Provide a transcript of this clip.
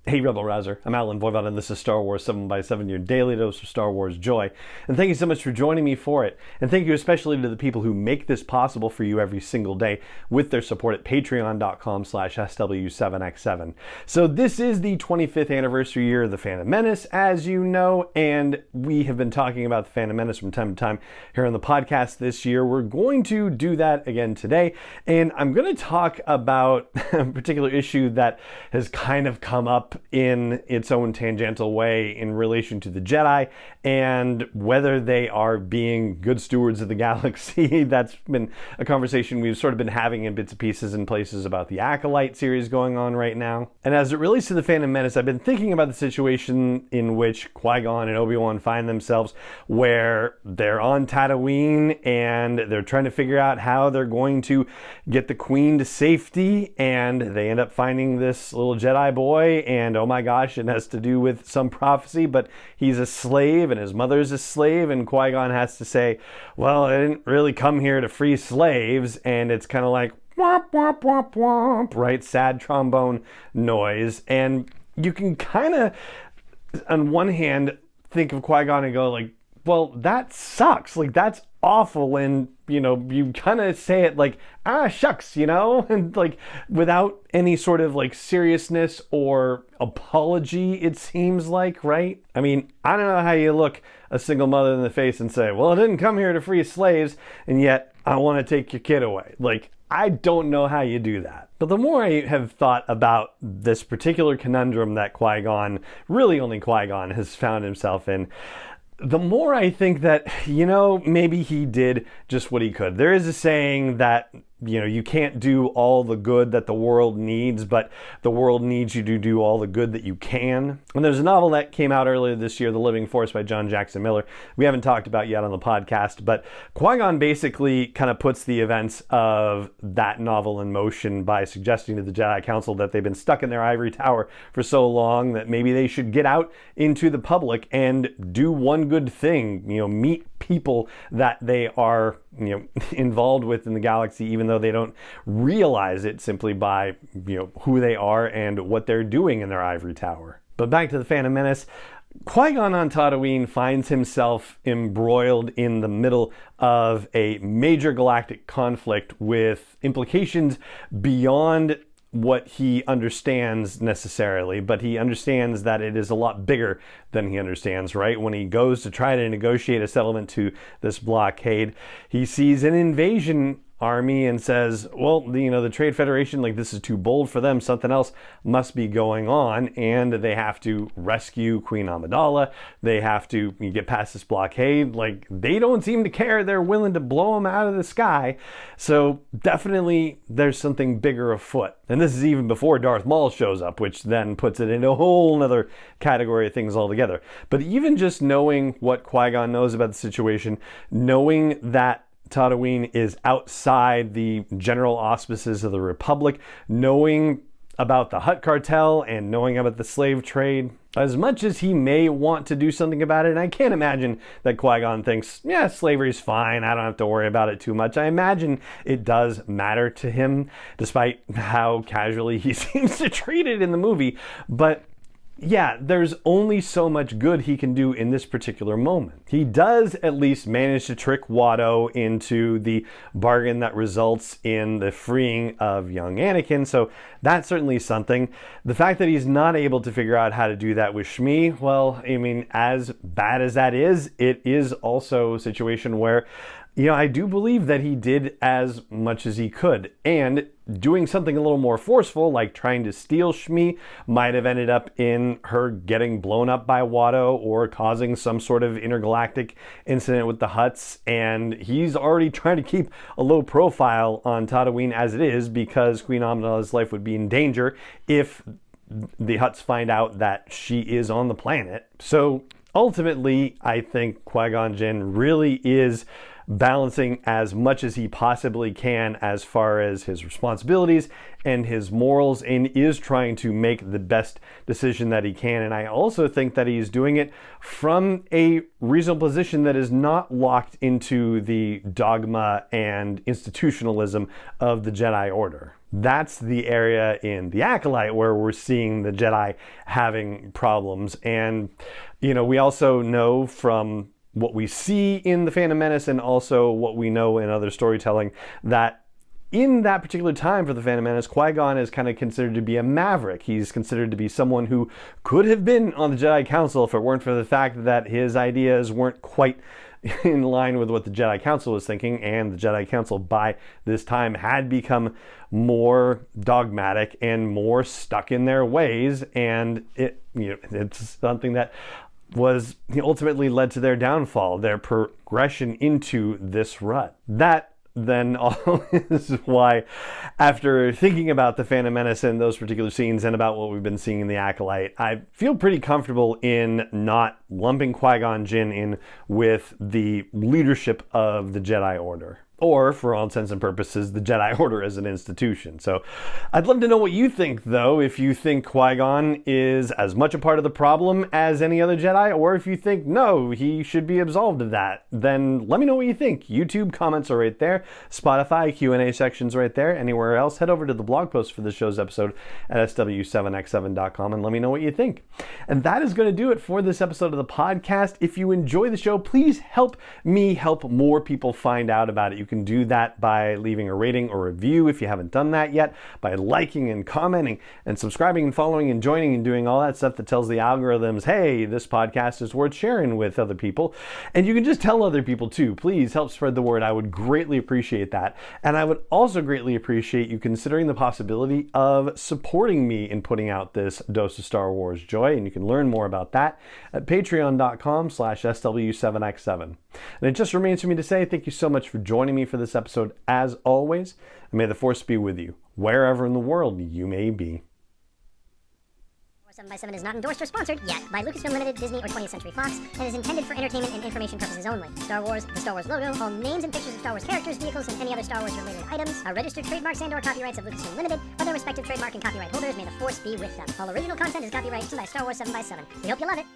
Hey Rebel Rouser, I'm Alan Voivod and this is Star Wars 7x7, your daily dose of Star Wars joy. And thank you so much for joining me for it. And thank you especially to the people who make this possible for you every single day with their support at patreon.com/SW7x7. So this is the 25th anniversary year of the Phantom Menace, as you know, and we have been talking about the Phantom Menace from time to time here on the podcast this year. We're going to do that again today, and I'm going to talk about a particular issue that has kind of come up in its own tangential way in relation to the Jedi and whether they are being good stewards of the galaxy. That's been a conversation we've sort of been having in bits and pieces in places about the Acolyte series going on right now. And as it relates to the Phantom Menace, I've been thinking about the situation in which Qui-Gon and ObiWan find themselves, where they're on Tatooine and they're trying to figure out how they're going to get the Queen to safety, and they end up finding this little Jedi boy, and oh my gosh, it has to do with some prophecy, but he's a slave and his mother's a slave, and Qui-Gon has to say, well, I didn't really come here to free slaves, and it's kind of like womp womp womp womp, right? Sad trombone noise. And you can kind of, on one hand, think of Qui-Gon and go like, well, that sucks. Like, that's awful. And, you know, you kind of say it like, shucks, you know, and like without any sort of like seriousness or apology, it seems like, right? I mean, I don't know how you look a single mother in the face and say, well, I didn't come here to free slaves, and yet I want to take your kid away. Like, I don't know how you do that. But the more I have thought about this particular conundrum that Qui-Gon, really only Qui-Gon, has found himself in, the more I think that, you know, maybe he did just what he could. There is a saying that, you know, you can't do all the good that the world needs, but the world needs you to do all the good that you can. And there's a novel that came out earlier this year, The Living Force by John Jackson Miller. We haven't talked about yet on the podcast, but Qui-Gon basically kind of puts the events of that novel in motion by suggesting to the Jedi Council that they've been stuck in their ivory tower for so long that maybe they should get out into the public and do one good thing, you know, meet people that they are, you know, involved with in the galaxy, even though they don't realize it simply by, you know, who they are and what they're doing in their ivory tower. But back to the Phantom Menace. Qui-Gon on Tatooine finds himself embroiled in the middle of a major galactic conflict with implications beyond what he understands necessarily, but he understands that it is a lot bigger than he understands, right? When he goes to try to negotiate a settlement to this blockade, he sees an invasion army and says, well, you know, the Trade Federation, like, this is too bold for them. Something else must be going on, and they have to rescue Queen Amidala. They have to get past this blockade. Like, they don't seem to care. They're willing to blow them out of the sky. So definitely there's something bigger afoot. And this is even before Darth Maul shows up, which then puts it into a whole nother category of things altogether. But even just knowing what Qui-Gon knows about the situation, knowing that Tatooine is outside the general auspices of the Republic, knowing about the Hutt cartel and knowing about the slave trade, as much as he may want to do something about it, and I can't imagine that Qui-Gon thinks, yeah, slavery's fine, I don't have to worry about it too much. I imagine it does matter to him, despite how casually he seems to treat it in the movie. But yeah, there's only so much good he can do in this particular moment. He does at least manage to trick Watto into the bargain that results in the freeing of young Anakin, so that's certainly something. The fact that he's not able to figure out how to do that with Shmi, well, I mean, as bad as that is, it is also a situation where, you know, I do believe that he did as much as he could, and doing something a little more forceful, like trying to steal Shmi, might have ended up in her getting blown up by Watto or causing some sort of intergalactic incident with the Hutts. And he's already trying to keep a low profile on Tatooine as it is, because Queen Amidala's life would be in danger if the Hutts find out that she is on the planet. So ultimately, I think Qui-Gon Jinn really is balancing as much as he possibly can as far as his responsibilities and his morals, and is trying to make the best decision that he can. And I also think that he's doing it from a reasonable position that is not locked into the dogma and institutionalism of the Jedi Order. That's the area in the Acolyte where we're seeing the Jedi having problems. And, you know, we also know from what we see in the Phantom Menace and also what we know in other storytelling that in that particular time for the Phantom Menace, Qui-Gon is kind of considered to be a maverick. He's considered to be someone who could have been on the Jedi Council if it weren't for the fact that his ideas weren't quite in line with what the Jedi Council was thinking, and the Jedi Council by this time had become more dogmatic and more stuck in their ways, and it's something that was ultimately led to their downfall, their progression into this rut. That then all is why, after thinking about the Phantom Menace and those particular scenes and about what we've been seeing in the Acolyte, I feel pretty comfortable in not lumping Qui-Gon Jinn in with the leadership of the Jedi Order, or, for all intents and purposes, the Jedi Order as an institution. So I'd love to know what you think, though, if you think Qui-Gon is as much a part of the problem as any other Jedi, or if you think, no, he should be absolved of that. Then let me know what you think. YouTube comments are right there. Spotify Q&A section's right there. Anywhere else, head over to the blog post for this show's episode at sw7x7.com and let me know what you think. And that is going to do it for this episode of the podcast. If you enjoy the show, please help me help more people find out about it. You can do that by leaving a rating or review if you haven't done that yet, by liking and commenting and subscribing and following and joining and doing all that stuff that tells the algorithms, hey, this podcast is worth sharing with other people. And you can just tell other people too. Please help spread the word. I would greatly appreciate that. And I would also greatly appreciate you considering the possibility of supporting me in putting out this dose of Star Wars joy. And you can learn more about that at patreon.com/SW7x7. And it just remains for me to say thank you so much for joining me for this episode as always, and may the Force be with you wherever in the world you may be. 7x7 is not endorsed or sponsored yet by Lucasfilm Limited, Disney, or 20th Century Fox, and is intended for entertainment and information purposes only. Star Wars, the Star Wars logo, all names and pictures of Star Wars characters, vehicles, and any other Star Wars related items are registered trademarks and/or copyrights of Lucasfilm Limited, or their respective trademark and copyright holders. May the Force be with them. All original content is copyrighted by Star Wars 7x7. We hope you love it.